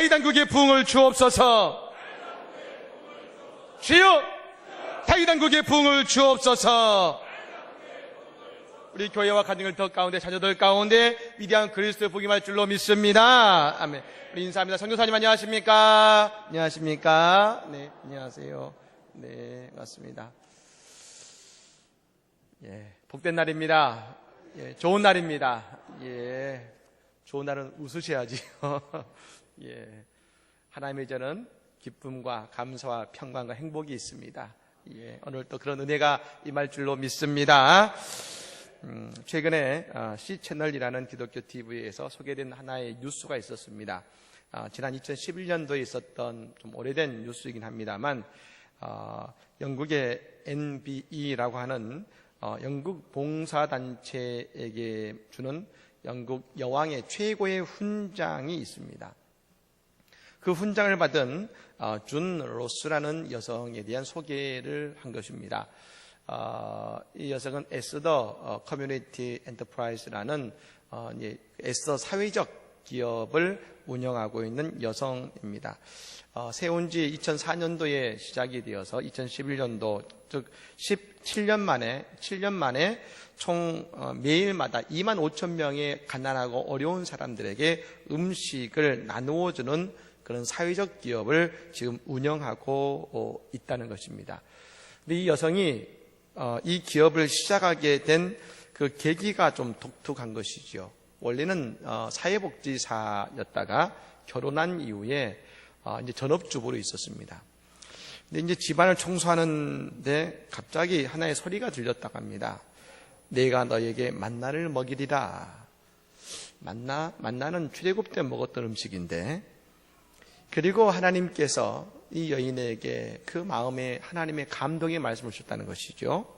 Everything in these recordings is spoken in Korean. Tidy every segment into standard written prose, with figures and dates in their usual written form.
다윗왕국의 부흥을 주옵소서. 주여, 다윗왕국의 부흥을 주옵소서. 우리 교회와 가정들 더 가운데, 자녀들 가운데 위대한 그리스도의 복이 임할 줄로 믿습니다. 아멘. 우리 인사합니다. 선교사님 안녕하십니까? 안녕하십니까? 네, 안녕하세요. 네, 맞습니다. 예, 복된 날입니다. 예, 좋은 날입니다. 예, 좋은 날은 웃으셔야지요. 예, 하나님의 저는 기쁨과 감사와 평강과 행복이 있습니다. 예, 오늘 또 그런 은혜가 임할 줄로 믿습니다. 최근에 C채널이라는 기독교 TV에서 소개된 하나의 뉴스가 있었습니다. 지난 2011년도에 있었던 좀 오래된 뉴스이긴 합니다만, 영국의 NBE라고 하는 영국 봉사단체에게 주는 영국 여왕의 최고의 훈장이 있습니다. 그 훈장을 받은 준 로스라는 여성에 대한 소개를 한 것입니다. 이 여성은 에스더 커뮤니티 엔터프라이즈라는 에스더 사회적 기업을 운영하고 있는 여성입니다. 세운 지 2004년도에 시작이 되어서 2011년도, 즉 7년 만에 총 매일마다 2만 5천 명의 가난하고 어려운 사람들에게 음식을 나누어주는 그런 사회적 기업을 지금 운영하고 있다는 것입니다. 근데 이 여성이 이 기업을 시작하게 된 그 계기가 좀 독특한 것이죠. 원래는 사회복지사였다가 결혼한 이후에 이제 전업주부로 있었습니다. 근데 이제 집안을 청소하는데 갑자기 하나의 소리가 들렸다고 합니다. 내가 너에게 만나를 먹이리라. 만나는 출애굽 때 먹었던 음식인데, 그리고 하나님께서 이 여인에게 그 마음에 하나님의 감동의 말씀을 주셨다는 것이죠.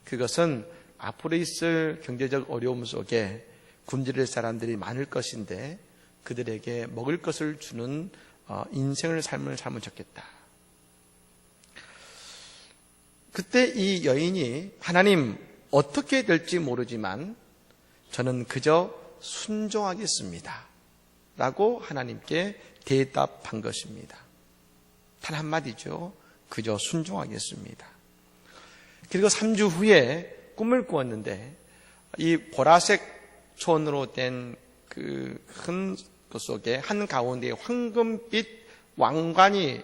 그것은 앞으로 있을 경제적 어려움 속에 굶주릴 사람들이 많을 것인데 그들에게 먹을 것을 주는 인생을 삶을 좋겠다. 그때 이 여인이 하나님 어떻게 될지 모르지만 저는 그저 순종하겠습니다 라고 하나님께 대답한 것입니다. 단 한마디죠. 그저 순종하겠습니다. 그리고 3주 후에 꿈을 꾸었는데 이 보라색 촌으로 된 그 큰 것 속에 한가운데 황금빛 왕관이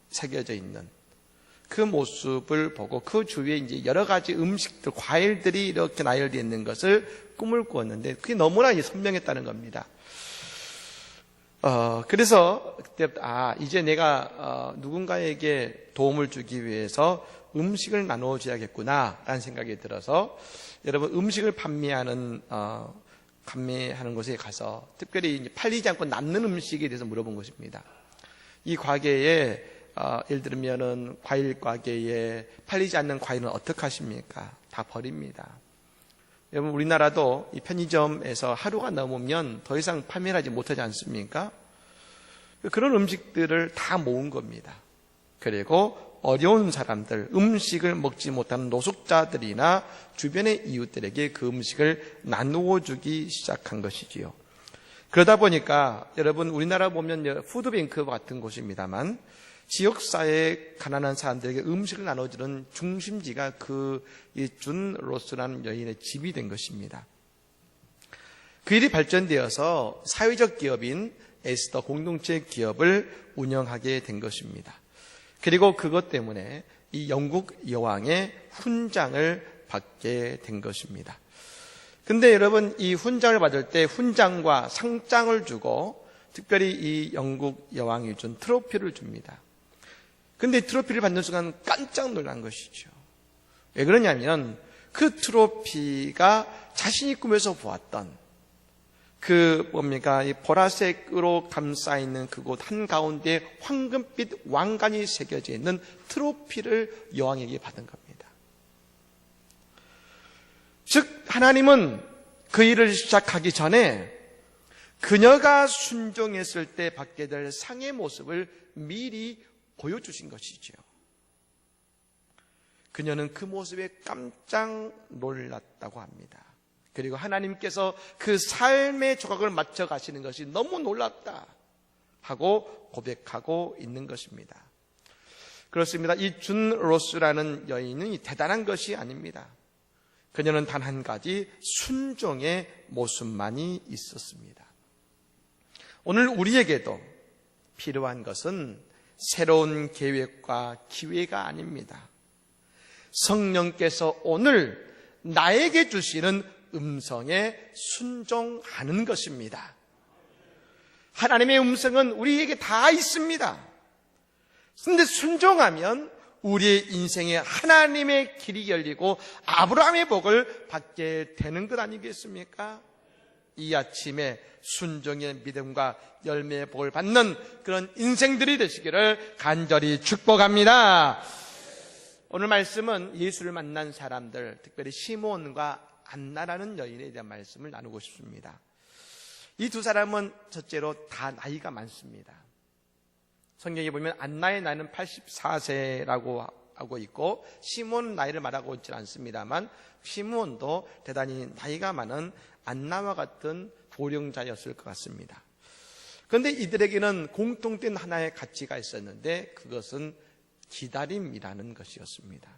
새겨져 있는 그 모습을 보고 그 주위에 이제 여러 가지 음식들, 과일들이 이렇게 나열되어 있는 것을 꿈을 꾸었는데 그게 너무나 선명했다는 겁니다. 그래서 그때부터 이제 내가 누군가에게 도움을 주기 위해서 음식을 나눠줘야겠구나 라는 생각이 들어서 여러분 음식을 판매하는 곳에 가서 특별히 이제 팔리지 않고 남는 음식에 대해서 물어본 것입니다. 이 가게에 예를 들면은 과일 가게에 팔리지 않는 과일은 어떻게 하십니까? 다 버립니다. 여러분 우리나라도 이 편의점에서 하루가 넘으면 더 이상 판매를 하지 못하지 않습니까? 그런 음식들을 다 모은 겁니다. 그리고 어려운 사람들, 음식을 먹지 못하는 노숙자들이나 주변의 이웃들에게 그 음식을 나누어 주기 시작한 것이지요. 그러다 보니까 여러분 우리나라 보면 푸드뱅크 같은 곳입니다만 지역사회에 가난한 사람들에게 음식을 나눠주는 중심지가 이 준 로스라는 여인의 집이 된 것입니다. 그 일이 발전되어서 사회적 기업인 에스더 공동체 기업을 운영하게 된 것입니다. 그리고 그것 때문에 이 영국 여왕의 훈장을 받게 된 것입니다. 근데 여러분 이 훈장을 받을 때 훈장과 상장을 주고 특별히 이 영국 여왕이 준 트로피를 줍니다. 근데 트로피를 받는 순간 깜짝 놀란 것이죠. 왜 그러냐면 그 트로피가 자신이 꿈에서 보았던 이 보라색으로 감싸있는 그곳 한가운데 황금빛 왕관이 새겨져 있는 트로피를 여왕에게 받은 겁니다. 즉, 하나님은 그 일을 시작하기 전에 그녀가 순종했을 때 받게 될 상의 모습을 미리 보여주신 것이지요. 그녀는 그 모습에 깜짝 놀랐다고 합니다. 그리고 하나님께서 그 삶의 조각을 맞춰 가시는 것이 너무 놀랍다. 하고 고백하고 있는 것입니다. 그렇습니다. 이 준 로스라는 여인은 대단한 것이 아닙니다. 그녀는 단 한 가지 순종의 모습만이 있었습니다. 오늘 우리에게도 필요한 것은 새로운 계획과 기회가 아닙니다. 성령께서 오늘 나에게 주시는 음성에 순종하는 것입니다. 하나님의 음성은 우리에게 다 있습니다. 그런데 순종하면 우리의 인생에 하나님의 길이 열리고 아브라함의 복을 받게 되는 것 아니겠습니까? 이 아침에 순종의 믿음과 열매의 복을 받는 그런 인생들이 되시기를 간절히 축복합니다. 오늘 말씀은 예수를 만난 사람들, 특별히 시몬과 안나라는 여인에 대한 말씀을 나누고 싶습니다. 이 두 사람은 첫째로 다 나이가 많습니다. 성경에 보면 안나의 나이는 84세라고 하고 있고 시몬 나이를 말하고 있지 않습니다만 시몬도 대단히 나이가 많은 안나와 같은 고령자였을 것 같습니다. 그런데 이들에게는 공통된 하나의 가치가 있었는데 그것은 기다림이라는 것이었습니다.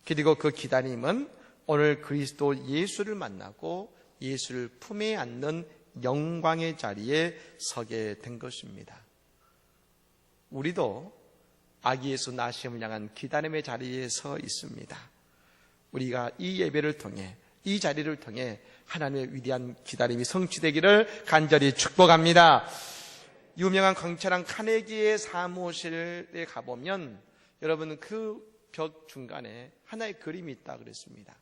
그리고 그 기다림은 오늘 그리스도 예수를 만나고 예수를 품에 안는 영광의 자리에 서게 된 것입니다. 우리도 아기 예수 나심을 향한 기다림의 자리에 서 있습니다. 우리가 이 예배를 통해 이 자리를 통해 하나님의 위대한 기다림이 성취되기를 간절히 축복합니다. 유명한 광채랑 카네기의 사무실에 가보면 여러분 그 벽 중간에 하나의 그림이 있다 그랬습니다.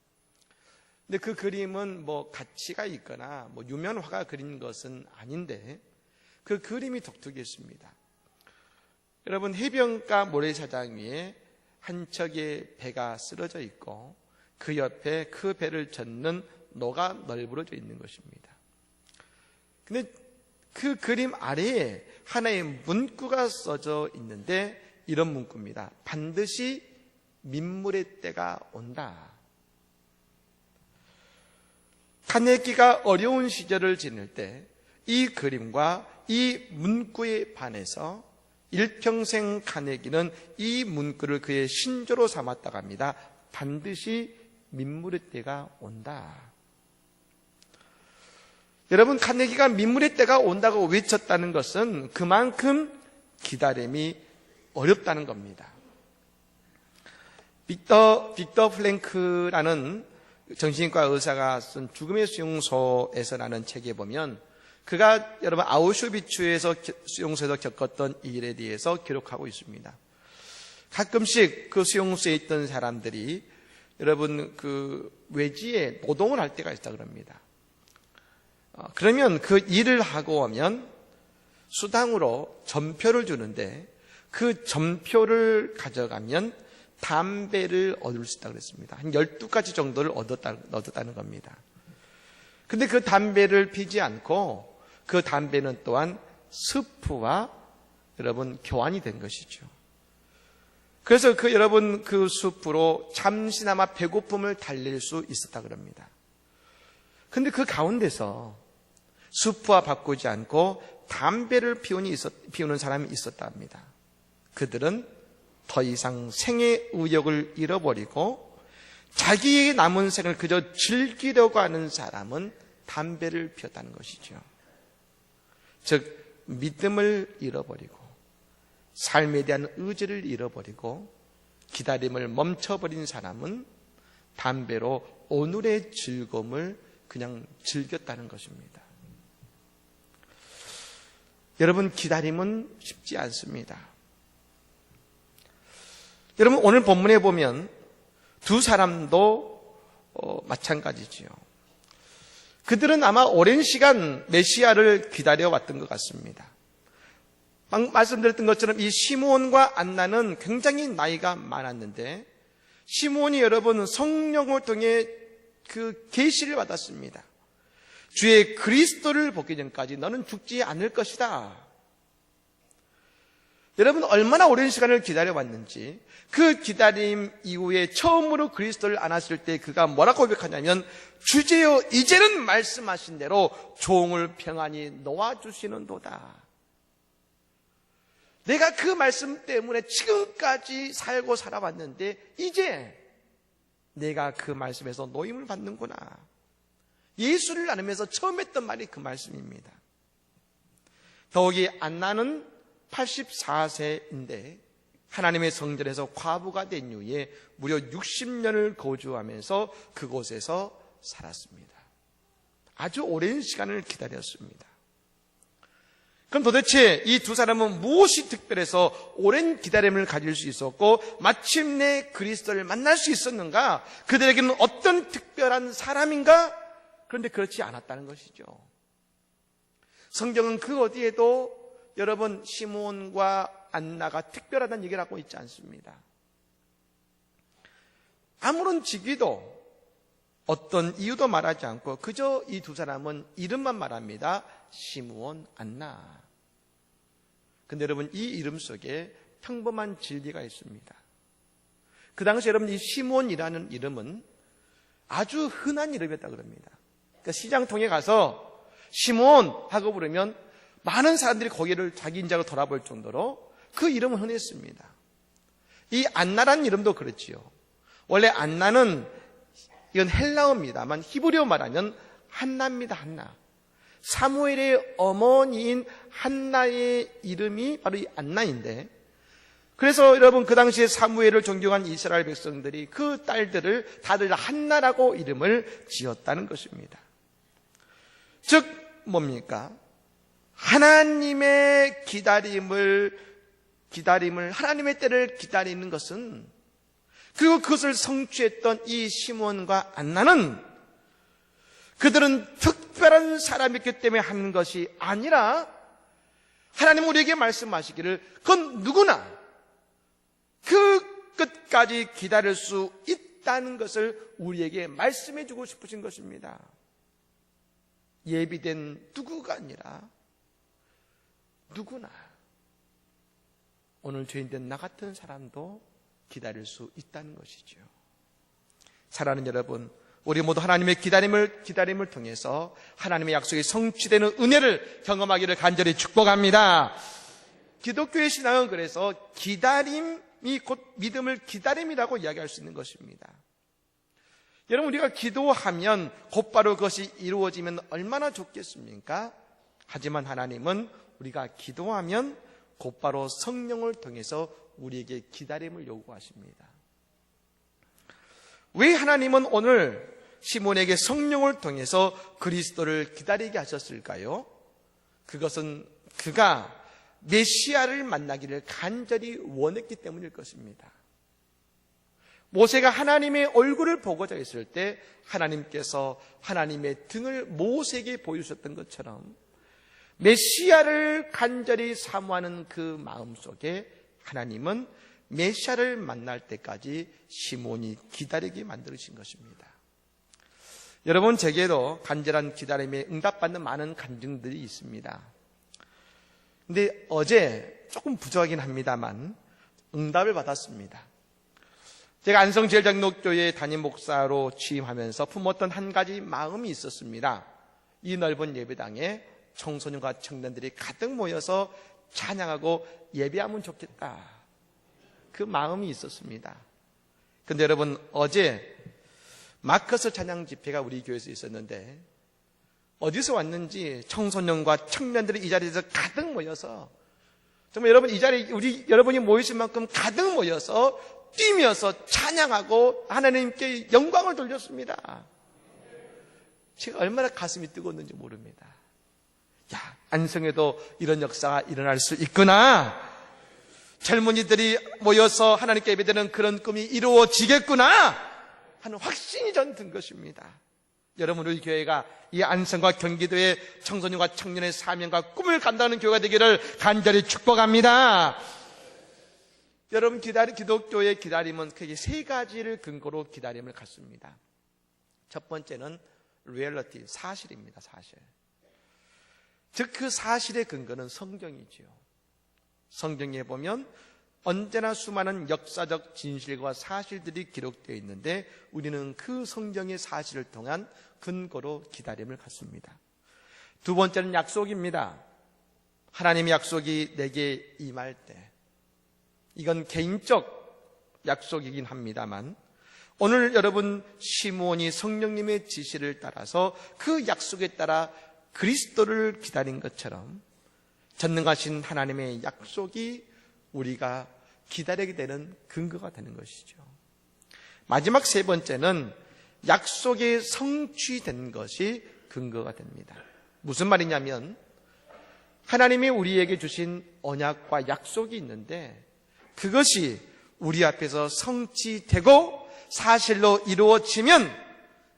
근데 그 그림은 뭐 가치가 있거나 뭐 유명한 화가 그린 것은 아닌데 그 그림이 독특했습니다. 여러분 해변가 모래사장 위에 한 척의 배가 쓰러져 있고 그 옆에 그 배를 젓는 노가 널브러져 있는 것입니다. 근데 그 그림 아래에 하나의 문구가 써져 있는데 이런 문구입니다. 반드시 민물의 때가 온다. 카네기가 어려운 시절을 지낼 때 이 그림과 이 문구에 반해서 일평생 카네기는 이 문구를 그의 신조로 삼았다고 합니다. 반드시 민물의 때가 온다. 여러분 카네기가 민물의 때가 온다고 외쳤다는 것은 그만큼 기다림이 어렵다는 겁니다. 빅터 플랭크라는 정신과 의사가 쓴 죽음의 수용소에서라는 책에 보면 그가 여러분 아우슈비츠에서 수용소에서 겪었던 일에 대해서 기록하고 있습니다. 가끔씩 그 수용소에 있던 사람들이 여러분 그 외지에 노동을 할 때가 있다 그럽니다. 그러면 그 일을 하고 오면 수당으로 전표를 주는데 그 전표를 가져가면 담배를 얻을 수 있다고 그랬습니다. 한 12가지 정도를 얻었다는 겁니다. 근데 그 담배를 피지 않고 그 담배는 또한 스프와 여러분 교환이 된 것이죠. 그래서 여러분 그 스프로 잠시나마 배고픔을 달랠 수 있었다 그럽니다. 근데 그 가운데서 스프와 바꾸지 않고 담배를 피우는 사람이 있었다 합니다. 그들은 더 이상 생의 의욕을 잃어버리고 자기의 남은 생을 그저 즐기려고 하는 사람은 담배를 피웠다는 것이죠. 즉 믿음을 잃어버리고 삶에 대한 의지를 잃어버리고 기다림을 멈춰버린 사람은 담배로 오늘의 즐거움을 그냥 즐겼다는 것입니다. 여러분 기다림은 쉽지 않습니다. 여러분 오늘 본문에 보면 두 사람도 마찬가지지요. 그들은 아마 오랜 시간 메시아를 기다려왔던 것 같습니다. 말씀드렸던 것처럼 이 시몬과 안나는 굉장히 나이가 많았는데 시몬이 여러분 성령을 통해 그 계시를 받았습니다. 주의 그리스도를 보기 전까지 너는 죽지 않을 것이다. 여러분 얼마나 오랜 시간을 기다려왔는지 그 기다림 이후에 처음으로 그리스도를 안았을 때 그가 뭐라고 고백하냐면 주제여 이제는 말씀하신 대로 종을 평안히 놓아주시는도다. 내가 그 말씀 때문에 지금까지 살고 살아왔는데 이제 내가 그 말씀에서 노임을 받는구나. 예수를 나누면서 처음 했던 말이 그 말씀입니다. 더욱이 안나는 84세인데 하나님의 성전에서 과부가 된 이후에 무려 60년을 거주하면서 그곳에서 살았습니다. 아주 오랜 시간을 기다렸습니다. 그럼 도대체 이 두 사람은 무엇이 특별해서 오랜 기다림을 가질 수 있었고 마침내 그리스도를 만날 수 있었는가? 그들에게는 어떤 특별한 사람인가? 그런데 그렇지 않았다는 것이죠. 성경은 그 어디에도 여러분 시므온과 안나가 특별하다는 얘기를 하고 있지 않습니다. 아무런 직위도 어떤 이유도 말하지 않고 그저 이 두 사람은 이름만 말합니다. 시므온, 안나. 근데 여러분 이 이름 속에 평범한 진리가 있습니다. 그 당시 여러분 이 시므온이라는 이름은 아주 흔한 이름이었다고 그럽니다. 그러니까 시장통에 가서 시므온 하고 부르면 많은 사람들이 거기를 자기 인자로 돌아볼 정도로 그 이름은 흔했습니다. 이 안나라는 이름도 그렇지요. 원래 안나는 이건 헬라어입니다만 히브리어 말하면 한나입니다. 한나. 사무엘의 어머니인 한나의 이름이 바로 이 안나인데, 그래서 여러분 그 당시에 사무엘을 존경한 이스라엘 백성들이 그 딸들을 다들 한나라고 이름을 지었다는 것입니다. 즉 뭡니까? 하나님의 기다림을 하나님의 때를 기다리는 것은, 그리고 그것을 성취했던 이 시므온과 안나는 그들은 특별한 사람이었기 때문에 하는 것이 아니라 하나님 우리에게 말씀하시기를 그건 누구나 그 끝까지 기다릴 수 있다는 것을 우리에게 말씀해 주고 싶으신 것입니다. 예비된 누구가 아니라 누구나, 오늘 죄인된 나 같은 사람도 기다릴 수 있다는 것이죠. 사랑하는 여러분, 우리 모두 하나님의 기다림을 통해서 하나님의 약속이 성취되는 은혜를 경험하기를 간절히 축복합니다. 기독교의 신앙은 그래서 기다림이 곧 믿음을 기다림이라고 이야기할 수 있는 것입니다. 여러분, 우리가 기도하면 곧바로 그것이 이루어지면 얼마나 좋겠습니까? 하지만 하나님은 우리가 기도하면 곧바로 성령을 통해서 우리에게 기다림을 요구하십니다. 왜 하나님은 오늘 시몬에게 성령을 통해서 그리스도를 기다리게 하셨을까요? 그것은 그가 메시아를 만나기를 간절히 원했기 때문일 것입니다. 모세가 하나님의 얼굴을 보고자 했을 때 하나님께서 하나님의 등을 모세에게 보여주셨던 것처럼 메시아를 간절히 사모하는 그 마음 속에 하나님은 메시아를 만날 때까지 시몬이 기다리게 만드신 것입니다. 여러분, 제게도 간절한 기다림에 응답받는 많은 간증들이 있습니다. 근데 어제 조금 부족하긴 합니다만 응답을 받았습니다. 제가 안성제일장로교회 담임 목사로 취임하면서 품었던 한 가지 마음이 있었습니다. 이 넓은 예배당에 청소년과 청년들이 가득 모여서 찬양하고 예배하면 좋겠다. 그 마음이 있었습니다. 그런데 여러분, 어제 마커스 찬양 집회가 우리 교회에서 있었는데 어디서 왔는지 청소년과 청년들이 이 자리에서 가득 모여서, 정말 여러분 이 자리에 여러분이 모이신 만큼 가득 모여서 뛰면서 찬양하고 하나님께 영광을 돌렸습니다. 제가 얼마나 가슴이 뜨거웠는지 모릅니다. 야, 안성에도 이런 역사가 일어날 수 있구나. 젊은이들이 모여서 하나님께 예배드리는 그런 꿈이 이루어지겠구나 하는 확신이 전 든 것입니다. 여러분, 우리 교회가 이 안성과 경기도의 청소년과 청년의 사명과 꿈을 감당하는 교회가 되기를 간절히 축복합니다. 여러분, 기독교의 기다림은 크게 세 가지를 근거로 기다림을 갖습니다. 첫 번째는 리얼리티, 사실입니다. 사실. 즉 그 사실의 근거는 성경이지요. 성경에 보면 언제나 수많은 역사적 진실과 사실들이 기록되어 있는데 우리는 그 성경의 사실을 통한 근거로 기다림을 갖습니다. 두 번째는 약속입니다. 하나님의 약속이 내게 임할 때, 이건 개인적 약속이긴 합니다만 오늘 여러분 시므온이 성령님의 지시를 따라서 그 약속에 따라 그리스도를 기다린 것처럼 전능하신 하나님의 약속이 우리가 기다리게 되는 근거가 되는 것이죠. 마지막 세 번째는 약속이 성취된 것이 근거가 됩니다. 무슨 말이냐면 하나님이 우리에게 주신 언약과 약속이 있는데 그것이 우리 앞에서 성취되고 사실로 이루어지면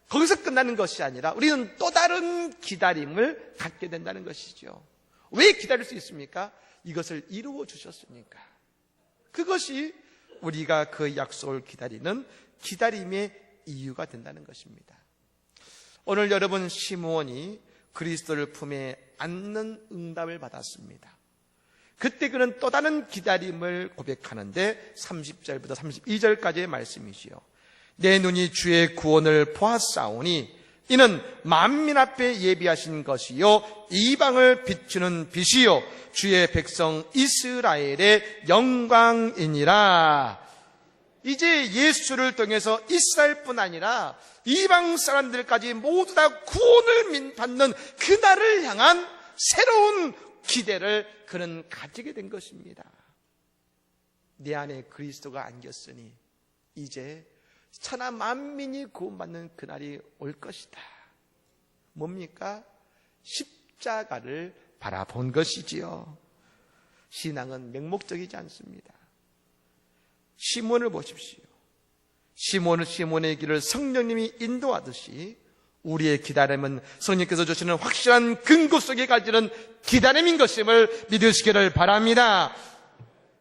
거기서 끝나는 것이 아니라 우리는 또 다른 기다림을 갖게 된다는 것이죠. 왜 기다릴 수 있습니까? 이것을 이루어 주셨으니까. 그것이 우리가 그 약속을 기다리는 기다림의 이유가 된다는 것입니다. 오늘 여러분 시므온이 그리스도를 품에 안는 응답을 받았습니다. 그때 그는 또 다른 기다림을 고백하는데 30절부터 32절까지의 말씀이지요. 내 눈이 주의 구원을 보았사오니 이는 만민 앞에 예비하신 것이요 이방을 비추는 빛이요 주의 백성 이스라엘의 영광이니라. 이제 예수를 통해서 이스라엘뿐 아니라 이방 사람들까지 모두 다 구원을 받는 그날을 향한 새로운 기대를 그는 가지게 된 것입니다. 내 안에 그리스도가 안겼으니 이제 천하 만민이 구원받는 그날이 올 것이다. 뭡니까? 십자가를 바라본 것이지요. 신앙은 맹목적이지 않습니다. 시몬을 보십시오. 시몬의 길을 성령님이 인도하듯이 우리의 기다림은 성령께서 주시는 확실한 근거 속에 가지는 기다림인 것임을 믿으시기를 바랍니다.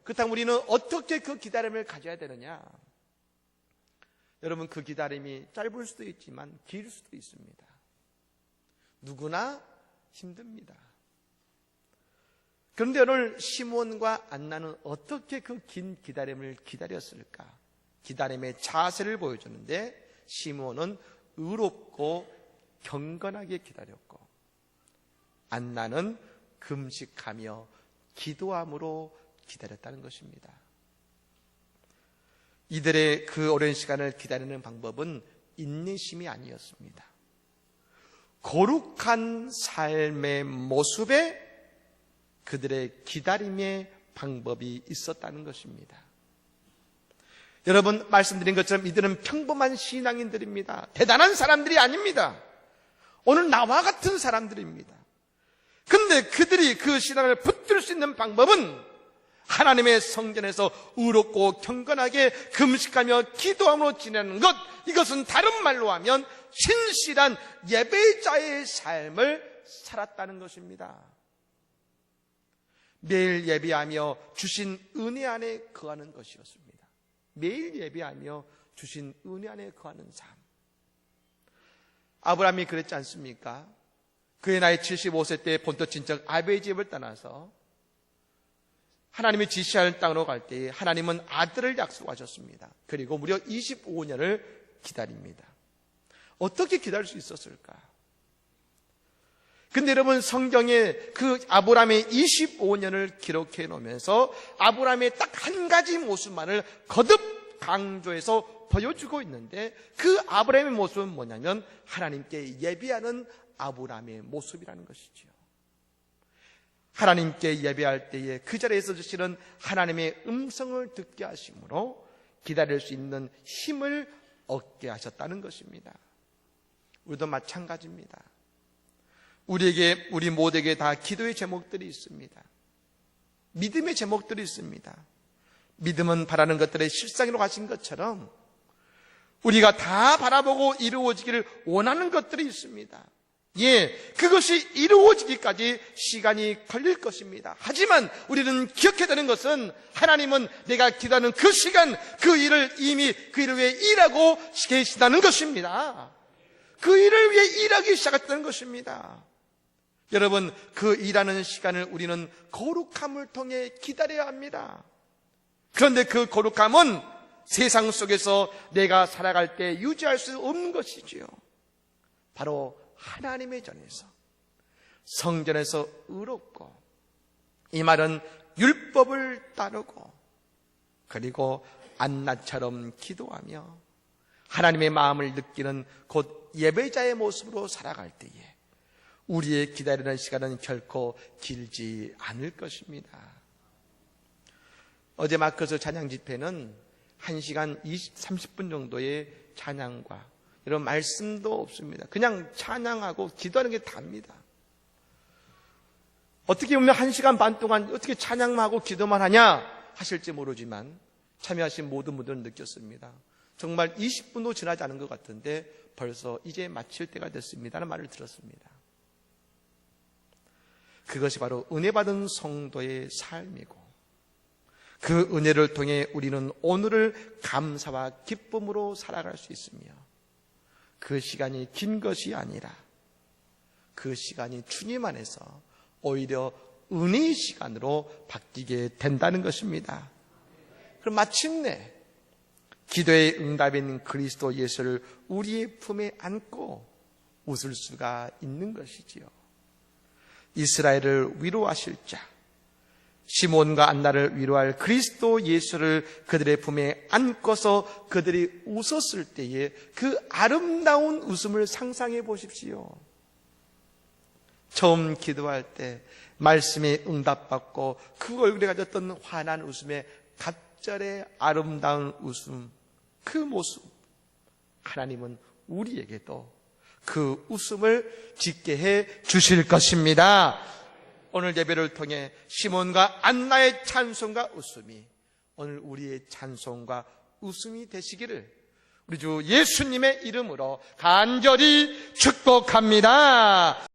그렇다면 우리는 어떻게 그 기다림을 가져야 되느냐? 여러분, 그 기다림이 짧을 수도 있지만 길 수도 있습니다. 누구나 힘듭니다. 그런데 오늘 시몬과 안나는 어떻게 그 긴 기다림을 기다렸을까? 기다림의 자세를 보여주는데 시몬은 의롭고 경건하게 기다렸고 안나는 금식하며 기도함으로 기다렸다는 것입니다. 이들의 그 오랜 시간을 기다리는 방법은 인내심이 아니었습니다. 거룩한 삶의 모습에 그들의 기다림의 방법이 있었다는 것입니다. 여러분, 말씀드린 것처럼 이들은 평범한 신앙인들입니다. 대단한 사람들이 아닙니다. 오늘 나와 같은 사람들입니다. 근데 그들이 그 신앙을 붙들 수 있는 방법은 하나님의 성전에서 의롭고 경건하게 금식하며 기도함으로 지내는 것, 이것은 다른 말로 하면 신실한 예배자의 삶을 살았다는 것입니다. 매일 예배하며 주신 은혜 안에 거하는 것이었습니다. 매일 예배하며 주신 은혜 안에 거하는 삶. 아브라함이 그랬지 않습니까? 그의 나이 75세 때 본토 친척 아베의 집을 떠나서 하나님이 지시하는 땅으로 갈 때에 하나님은 아들을 약속하셨습니다. 그리고 무려 25년을 기다립니다. 어떻게 기다릴 수 있었을까? 근데 여러분, 성경에 그 아브라함의 25년을 기록해 놓으면서 아브라함의 딱 한 가지 모습만을 거듭 강조해서 보여주고 있는데 그 아브라함의 모습은 뭐냐면 하나님께 예배하는 아브라함의 모습이라는 것이죠. 하나님께 예배할 때에 그 자리에서 주시는 하나님의 음성을 듣게 하심으로 기다릴 수 있는 힘을 얻게 하셨다는 것입니다. 우리도 마찬가지입니다. 우리 모두에게 다 기도의 제목들이 있습니다. 믿음의 제목들이 있습니다. 믿음은 바라는 것들의 실상으로 가신 것처럼 우리가 다 바라보고 이루어지기를 원하는 것들이 있습니다. 예, 그것이 이루어지기까지 시간이 걸릴 것입니다. 하지만 우리는 기억해야 되는 것은 하나님은 내가 기도하는 그 시간, 그 일을 이미 그 일을 위해 일하고 계시다는 것입니다. 그 일을 위해 일하기 시작했다는 것입니다. 여러분, 그 일하는 시간을 우리는 거룩함을 통해 기다려야 합니다. 그런데 그 거룩함은 세상 속에서 내가 살아갈 때 유지할 수 없는 것이지요. 바로 하나님의 전에서, 성전에서 의롭고 이 말은 율법을 따르고 그리고 안나처럼 기도하며 하나님의 마음을 느끼는 곧 예배자의 모습으로 살아갈 때에 우리의 기다리는 시간은 결코 길지 않을 것입니다. 어제 마커스 찬양 집회는 1시간 30분 정도의 찬양과 이런 말씀도 없습니다. 그냥 찬양하고 기도하는 게 답니다. 어떻게 보면 1시간 반 동안 어떻게 찬양만 하고 기도만 하냐 하실지 모르지만 참여하신 모든 분들은 느꼈습니다. 정말 20분도 지나지 않은 것 같은데 벌써 이제 마칠 때가 됐습니다라는 말을 들었습니다. 그것이 바로 은혜 받은 성도의 삶이고 그 은혜를 통해 우리는 오늘을 감사와 기쁨으로 살아갈 수 있으며 그 시간이 긴 것이 아니라 그 시간이 주님 안에서 오히려 은혜의 시간으로 바뀌게 된다는 것입니다. 그럼 마침내 기도의 응답인 그리스도 예수를 우리의 품에 안고 웃을 수가 있는 것이지요. 이스라엘을 위로하실 자, 시몬과 안나를 위로할 그리스도 예수를 그들의 품에 안고서 그들이 웃었을 때에 그 아름다운 웃음을 상상해 보십시오. 처음 기도할 때 말씀에 응답받고 그 얼굴에 가졌던 환한 웃음에 갑절의 아름다운 웃음, 그 모습, 하나님은 우리에게도 그 웃음을 짓게 해 주실 것입니다. 오늘 예배를 통해 시몬과 안나의 찬송과 웃음이 오늘 우리의 찬송과 웃음이 되시기를 우리 주 예수님의 이름으로 간절히 축복합니다.